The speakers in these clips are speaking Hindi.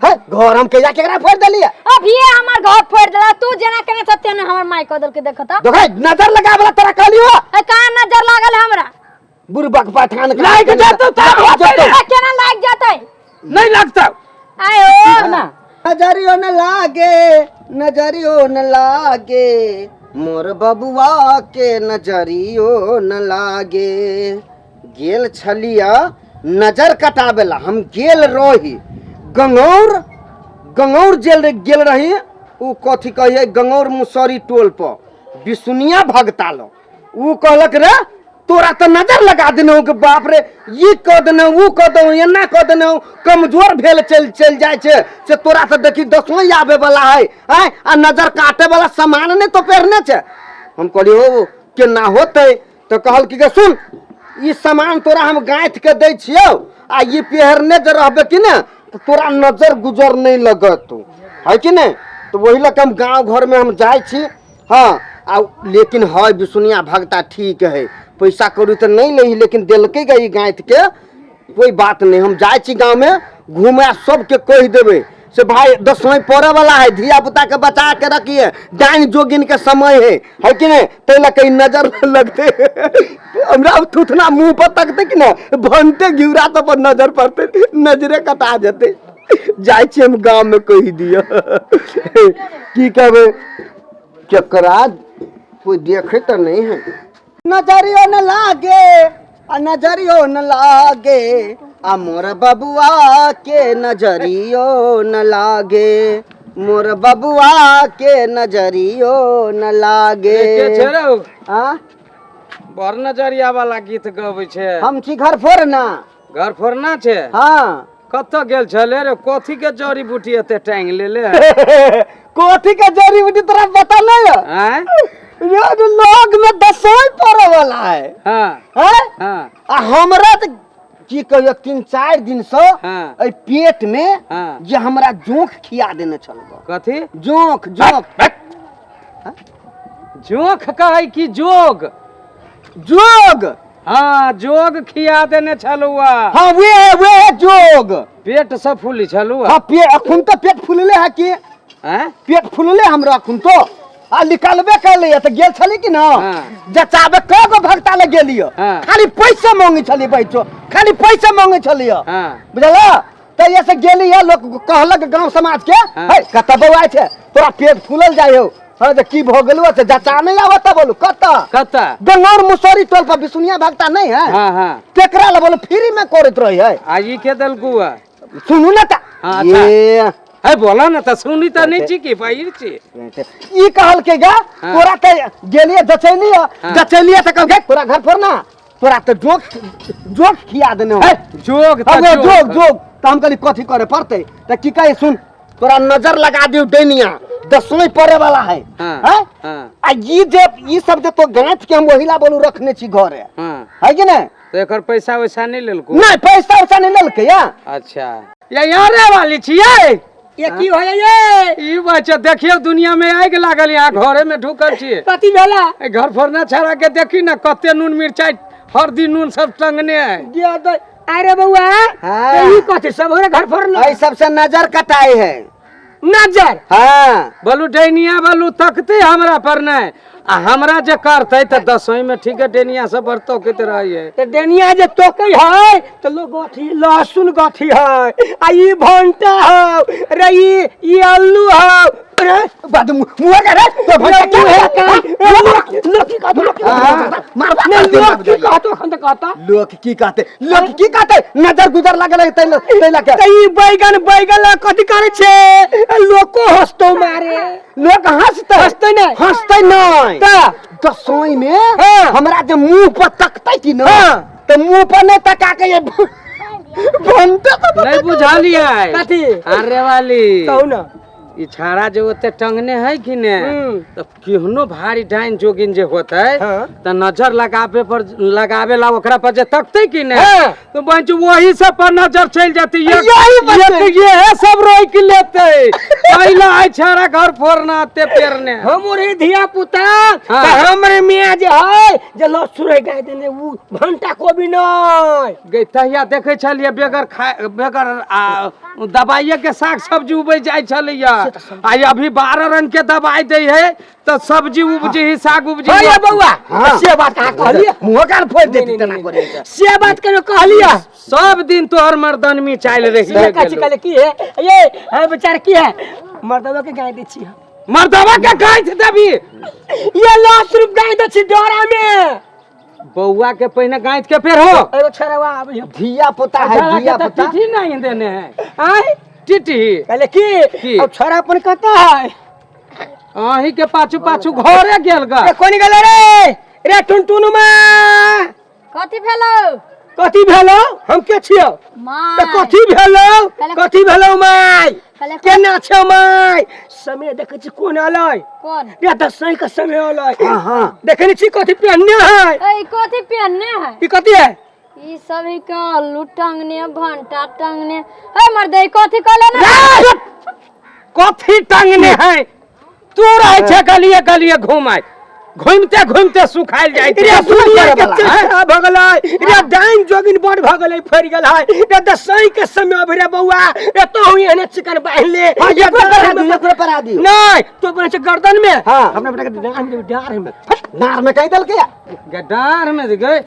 है घर हम केजा केकरा फोड़ देलिए अब ये हमर घर फोड़ देला तू जना केने सत्य ने हमर माई को दल के देखता देखै नजर लगा वाला तोरा कहलियो ए का नजर लागल हमरा बुरबक पठान का लाग जातो केना लाग जातै नहीं लगता आयो ना नजरियो न लागे मोर बबुआ के नजरियो न लागे गेल छलिया नजर कटावेला हम गेल रही गंगौर जेल गेल रही उ कथी कहिए गंगौर मुसरी टोल पर बिसुनिया भगता लो उ कहलक रे तोरा तो नजर लगा देना कि बाप रे ये कह देना वो कह दो एना कह देना कमजोर भेल चल जाए छे से तोरा तो देखी दसवां आवे वाला है आ नजर काटे वाला सामान ने तो पहनने छे हम कहलिए हो केना होते तो कहल कि सुन ये सामान तोरा हम गांठ के दे छियो आ ये पहरने जे रहबे कि ने तो तोरा नजर गुजर नहीं लगत है कि नहीं तो वही लग हम गांव घर में हम जाए छी हाँ आ लेकिन है बिसुनिया भगता ठीक है पैसा करू तो नहीं ले लेकिन दिलके गई गांठ के कोई बात नहीं हम जाए छी गांव में घूमे सबके कह देवे से भाई 10वां पढ़े वाला है धिया पुता के बचा के रखिए डाइन जोगिन के समय है कि नहीं तैला कहीं नजर लगते हमरा थुथना मुंह पर तकते कि ना भनते घिउरा तो पर नजर पड़ते नजरे कटा जाते जाए छी हम गांव में कह दिया की कहबे केकरा कोई देखे तो नहीं है नजरियो न लागे आ मोर बबुआ के नजरियो न लागे मोर बबुआ के नजरियो न लागे हां बर नजरिया वाला गीत गबै छे हम छी घर फोड़ना छे हां कत गेल छले रे कथी के जड़ी बूटी एते टांग लेले कथी के जड़ी बूटी तोरा पता नहीं है हैं लोग में 10वां पड़े वाला है हां हां आ हमरा त की कहियो 3-4 दिन से ए पेट में जे हमरा जोंक खिया देने छल कथी जोंक कहै की जोग हाँ जोग खिया देने छलुआ हाँ वे जोग पेट सब फूली छलुआ हाँ अखुन तो पेट फूलले है कि पेट फूलले हमरा अखुन तो आ निकालबे कैले त गेल छली कि ना जचाबे कगो भक्ता ले गेलियो खाली पैसा मांगे छली बैठो खाली पैसा मांगे छली बुझला त ये से गेली है लोग कहलक गांव समाज के है कत बौआ छे तोरा पेट फूलल जाय हो अरे की भ गेलु त जचा नहीं आवत बोलू कत गंगौर मुसरी टोल पर बिसुनिया भक्ता नहीं है हां केकरा ले बोलो फ्री में करत रही है आई के दलगुआ सुनू ना त ये है बोला ना त सुनी त नहीं छी की पाइर छी ई कहल के गा तोरा त गेलिए जचैलिए त कहके तोरा घर पर ना तोरा त जोक खिया देने है जोग त हम कहली कथी करे पड़ते त की कहे सुन तोरा नजर लगा दियो डैनिया 10वां पड़े वाला है हैं आ ये सब जे तो गांठ के हम वहिला बोलू रखने छी घरे है कि नहीं तो एकर पैसा वैसा नहीं लेलको नहीं पैसा वैसा नहीं लेलके या अच्छा ये यारे वाली छिए ये की होय ये ई बच्चा देखियो दुनिया में आग लागल यहाँ घरे में ढुकल छिए कथी भेला घर फोड़ना छाड़ा के देखी ना कते नून मिर्चाई हल्दी नून सब टंगने है अरे बउआ ई कथी सब घर फोड़ना ए सबसे नजर कटाई है नजर हां बोलू डैनिया बोलू तकते हमरा पर नहीं आ हमरा जे करते त 10वां में ठीक है डेनिया सब बरतो के तरह है त डेनिया जे तोकै है त लोग गठी लहसुन गठी है आ ई भंटा है रे ई आलू है अरे बाद मुआ के रे तो भंटा क्या है लोग की कहते लोग की कहते नजर गुजर लागल तैला के त ई बैगन कथी करे छे लोग को हंसतो मारे लोग हंसते नहीं त 10वां में हमरा जे मुंह पर तकते कि ना त मुंह पर नहीं तका के ये भंटा नहीं बुझालिए कथी अरे वाली कहू ना ई छाड़ा जो ओते टंगने है कि ने तो केहनो भारी डाइन जोगिन जे होते हाँ। तो नजर लगावे ला ओकरा पर जे तकते कि ने हाँ। तो बंच वही सब पर नजर चल जाती यही बात है। ये है सब रोक लेते पहला आई छाड़ा घर फोड़ना ते पेरने हमरे धिया पुता हाँ। त हमरे मियां जे है जे लसुर गाय देने उ भंटा को भी नहीं गई तहिया देखे छलिए बेगर दवाइये के साग सब्जी उपज जाय छलिए आई अभी 12 रंग के दवाई दे है तो सब्जी उपजी ही साग उपजी अरे बउआ हाँ। से बात का कहलिए मुंह कान फोड़ देती तना करे से बात के कहलिए सब दिन तोहर मर्दनमी चाल रही से कच्ची कले की है ये है बेचारा की है मर्दवा के गाय दै छी मर्दवा के गाय थे तभी ये लाख रुपया गाय दै छी डोरा में बउआ के पहिने गाय के पेड़ हो एगो छरवा आबे धिया पुता है धिया पुता चिट्ठी नहीं देने है आय चिट्ठी कहले की की? अब छरा अपन कता है अही के पाछू पाछू घरे गेल गा ए कोनी गेले रे टुनटुन में कथी भेलो कथी भेलो हम के छियो माय त कथी भेलो कथी भेलो माय कहले केना छौ माय समय देखे छी कोन आलै कौन रे दसई के समय आलै हां हां देखनी छी कथी पहनने है ए कथी पहनने है ई कथी है ई सभी का आलू टंगने भंटा टंगने ए मर्दे कथी कहले ना कथी टंगने है तू रहे छे गलिए गलिए घुमाय घूमते घूमते सुखाइल जाय रे दुनिया के हैं? चक्का भगलै रे डाइन जोगिन बड़ भगलै फर गेल है रे दसई के समय अभी रे बौआ ए तो हुई एने चिकन बांध ले हां ये पर आ दी नहीं तो बने छै गर्दन में हाँ। अपने बेटा के डार में नार में कह दल के गड्ढार में गए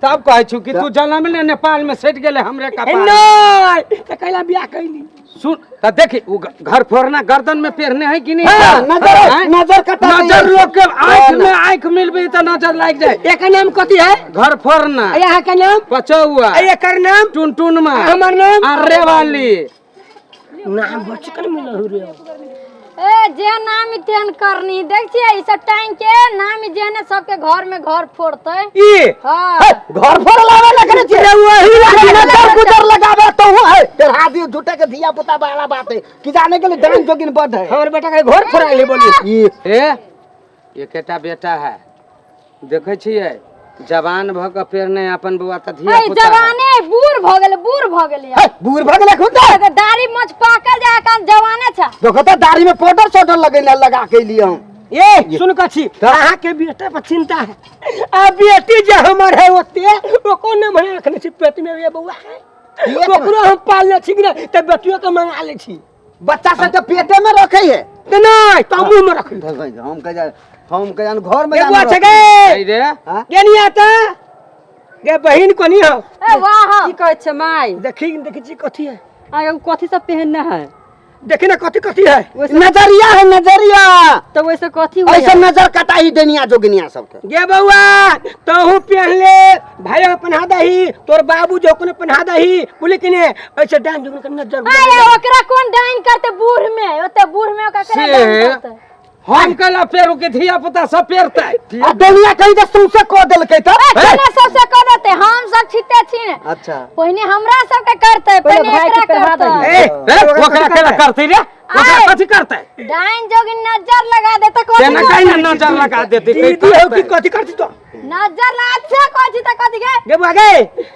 तब कहे छु कि तू जन्म ले नेपाल में सेट गेले हमरे कपाल नहीं त कहला बियाह कैली सुन त देखी उ घर फोड़ना गर्दन में पेरने है कि नहीं हाँ, नजर हैं? नजर कटा नजर लोग के आंख में आंख मिलबी त नजर लाग जाए एक नाम कथी है घर फोड़ना यहाँ का नाम पचौआ एकर नाम टुनटुन में हमर नाम अरे वाली नाम बड़ चिकन मिलल रे ए जे नाम तेन करनी देख छिए ई सब टाइम के नाम जेने सबके घर में घर फोड़ते ई हां घर फोड़ लावे लगे छे वही नजर गुजर लगावे तो है तेरा दी झूठे के धिया पुता वाला बात है कि जाने के लिए डाइन जोगिन बड है हमर बेटा के घर फोड़ा ले बोली ए एकेटा बेटा है देखे छिए जवान भ के पेरने अपन बुआ त धिया ए पुता जवाने बूढ़ भ गेल है बूढ़ भगले खुद अगर दाढ़ी मोछ पाकल जाए कान जवाने छ देखो तो दाढ़ी में पाउडर सोडर लगा के लिए हम ए सुन कछी अहाँ के बेटा पर चिंता है आ बेटी जे हमर है ओते ओ कोन में रखने छी पेट में ये बौआ है ओकरो हम पालने छी कि नहीं त बेटियो के मंगा ले छी बच्चा सब के पेटे में रखे है त नहीं त मुंह में रख हम कह घर में एगो छै आई गे रे के नहीं आता गे बहिन कोनी हो ए वाह की कहै छै माय देखी छी कथी है आ कथी सब पहनना है देखी ना कथी कथी है नजरिया है नजरिया तो वैसे कथी ऐसे नजर कटा ही देनिया जोगिनिया सबके गे बउआ तहू पहन ले भाई पहना दही तोर बाबू जो कोने पहना दही बोले कि ने ऐसे डांस जो के नजर अरे ओकरा कोन डाइन करते बूढ़ में ओते बूढ़ में ओकरा करे डाइन करते हम कला पेरू के धिया पुता सब पेरते आ दुनिया कहीं दे तुमसे को देल के त केना सबसे कर देते हम सब छिते छी अच्छा पहिने हमरा सब के करते पहिले पहिने भाई के एकरा पहना करते दही। ए ओकरा केला करती रे ओकरा कथी करते डाइन जोगिन नजर लगा देते केना कोन कहीं नजर लगा देती दीदी हो कि कथी करती तो नजर ला अच्छा कोची त कथी के गे बउआ गे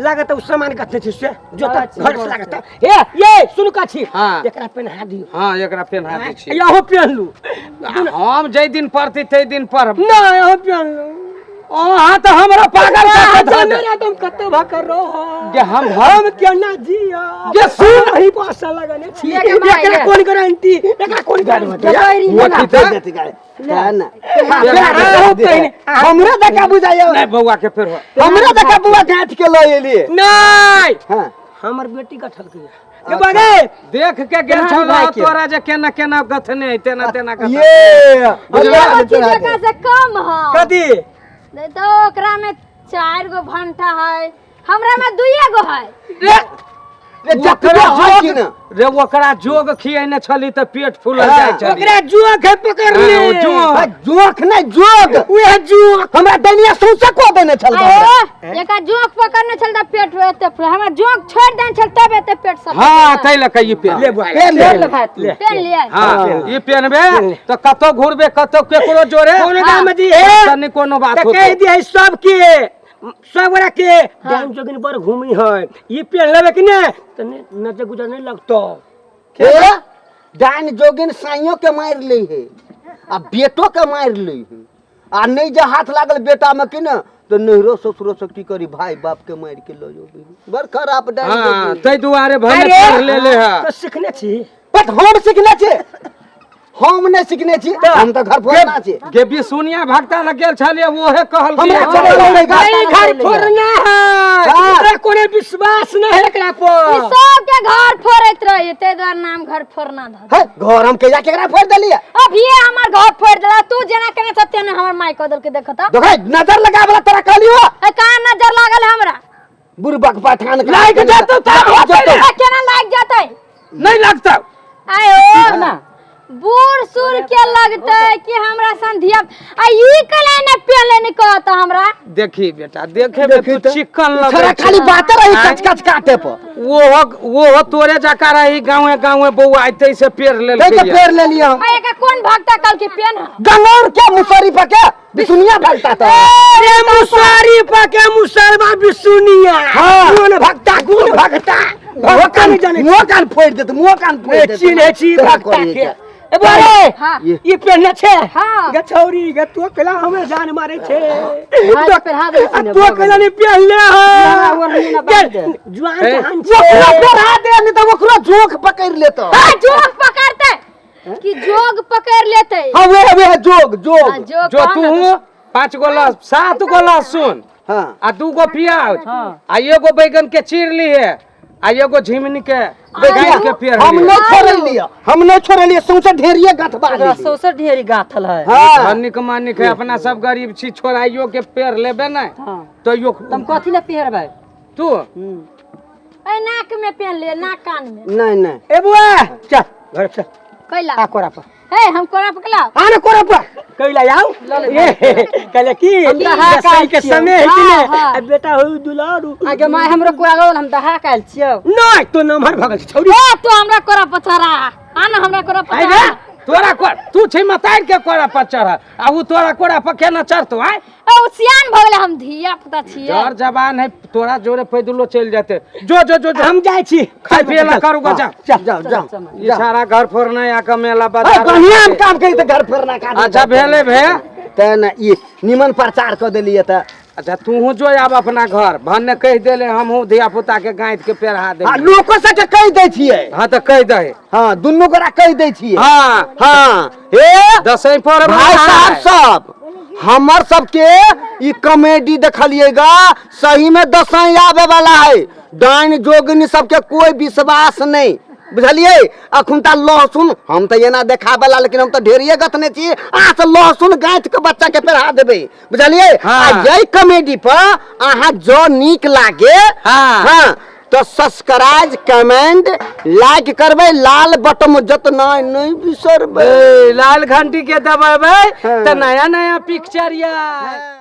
लागत उस सामान कथी छी से जो त घर से लागत ए ये सुन का छी हाँ। एकरा पहना दियो हां एकरा पहना दै छी यहो पहन लू हम जै दिन पढ़ती तै दिन पढ़ब ना यहो पहन लू हां तो हमरा पागल कर दे मेरा तुम कत्तो भा कर रो जे हम हम केना जिया जे सुन नहीं पासा लगाने छी ये के माय एकरा रे। कोन गारंटी एकरा कोन गारंटी मोटी त देती गाय ना हमरा हमरा देखा बुझायो नहीं बउआ के फेर हो हमरा देखा बुआ गांठ के ल एलिए नहीं हां हमर बेटी का ठलक के बागे देख के गेल छला तोरा जे केना केना गथने तेना तेना कथा ये एगो चीज का से कम ह कथी नहीं तो ओकरा में 4 गो भंटा है हमरा में 2 गो है रे रे जतबे है कि ना रे ओकरा जोग खियेने छली त पेट फूलल जाय छली ओकरा जोक है पकड़ ले जोख नहीं जोग उहे जोक हमरा दैनिया सौंसे को देने छल आयो एका जोक पकड़ने चलता पेट एते हमरा जोक छोड़ देन चल तब एते पेट सब हां तै लके ई पेन ले पेन ले पेन लिया हां ई पेनबे त कतो घुरबे कतो केकरो जोरे कोनो दाम दी है तनी कोनो बात तो होते कह दिया सब के सब गोरा के डांस जोगिन पर घूमी है ये पेन लेवे कि ने तने नजर गुजर नहीं लगतो के डाइन जोगिन साइयों के मार ले है आ बेटो के मार ले है आ नहीं जे हाथ लागल बेटा में कि ना तो नहरो ससुरो शक्ति करी भाई बाप के मार के लो जो बड़ खराब डाइन हां जोगिन तै दुआरे भने पढ़ ले है तो सीखने छी बट हम सीखने छे हम नहीं सीखने छी हम तो घर पर ना छे गे बिसुनिया भक्ता लग गेल छलिए ओहे कहल हमरा कि चले नहीं भाई घर फोड़ना है हाँ। तेरा कोने विश्वास नहीं है एकरा पर सब के घर फोड़त रही ते द्वार नाम घर फोड़ना ध है घर हम के जाके एकरा फोड़ देलिए अब ये हमर घर फोड़ देला तू जना केने सत्य ने हमर माई कदल के देखता देखै नजर लगा वाला तेरा कहलियो ए कहां नजर लागल हमरा बुरबक पठान लाइक जातो केना लाग जातै नहीं लगता आयो ना बूढ़ सुर के लगते कि हमरा संधिया आ ई कले ने पेले ने कहता हमरा देखी बेटा देखे में तू चिकन छोरा लगे खाली बात रही कच कच काटे पर वो तोरे जका रही गाँव बउआ आते से पेड़ ले देख के पेड़ ले लिया हम आ एका कौन भक्ता कल के पेन है गंगौर के मुसरी पर के बिसुनिया भगता था अरे मुसारी पके मुसलमा बिसुनिया हाँ। कौन भक्ता मुंह कान फोड़ देते मुंह कान फोड़ देते चिन्हे छी तेरा भक्ता करिए के क्या? ए बोले हाँ ये पहनने छे हाँ। गछौरी ग तो कला हमें जान मारे छे हाथ पर हाथ रखी ने तो कला नहीं पहन ले ना, वो नहीं ना बांध दे। जुआन ए, जहान वो पूरा छे पेड़ दे नहीं तो वो पूरा जोक पकड़ लेता आ जोग पकड़ते कि जोग पकड़ लेते हां वे जोग जोग हाँ, जोग जो कहाँ ना तू 5 गो 7 गो लहसुन हां आ 2 गो प्याज हाँ। आ एगो बैगन के चीर लिए आ एगो झिमनी के बैगन के पेड़ हम लिए नहीं छोड़ लिए सौंसे ढेरिए गथबा एकरा ली सौसे ढेरी गाथल है हां धनिक मानिक है अपना सब गरीब छी छोराइयो के पेड़ लेबे ना हाँ। तो यो तुम कथी ले पहरबै तू ए नाक में पहन ले नाक कान में नहीं ए बुआ चल घर चल कैला आ कोरा पर हे हम कोरा पकला आने कोरा पर कैला आओ ये कहले की दहा दसई काल के छियौ। समय है कि हाँ, ने हाँ। आ बेटा हो दुलारू आगे माय हमरो कोरा गल हम दहा काल छियौ नहीं तो नमहर भगल छी छौरी ए तू हमरा कोरा पथरा आना हमरा कोरा आई पथरा रे तोरा को तू छै मतार के कोरा पर चढ़ आ उ तोरा कोरा पर केना चढ़तो आय ए उसियान भगले हम धिया पुता छिए जर जवान है तोरा जोरे पैदलो चल जाते जो हम जाय छी खाइ पिए ला करू गो जा जाओ ई सारा घर फोरना या के मेला अरे बाजार बढ़िया हम काम करी त घर फेरना का अच्छा भेले भे त ना ई निमन प्रचार क देलिए त अच्छा तू जो आब अपना घर भन्ने कह देले हमहू धिया पुता के गांठ के पेढ़ा दे हां लोको से के कह दै छिए हां त कह दे हां दुन्नु गोरा कह दै छिए हां हां ए दसई पर भाई साहब सब हमर सबके ई कॉमेडी देखलिएगा सही में दसई आवे वाला है डाइन जोगिनी सबके कोई विश्वास नहीं बुझलिए अखुनता लहसुन हम तो एना देखाबला लेकिन हम तो ढेरिए गथने छी आ से लहसुन गांठ के बच्चा के पेढ़ा देबे बुझलिए हाँ। आ यही कॉमेडी पर आहा जो नीक लागे हाँ। हां तो सब्सक्राइब कमेंट लाइक करबे लाल बटन जत नहीं बिसरबे लाल घंटी के दबावे हाँ। त नया नया पिक्चर या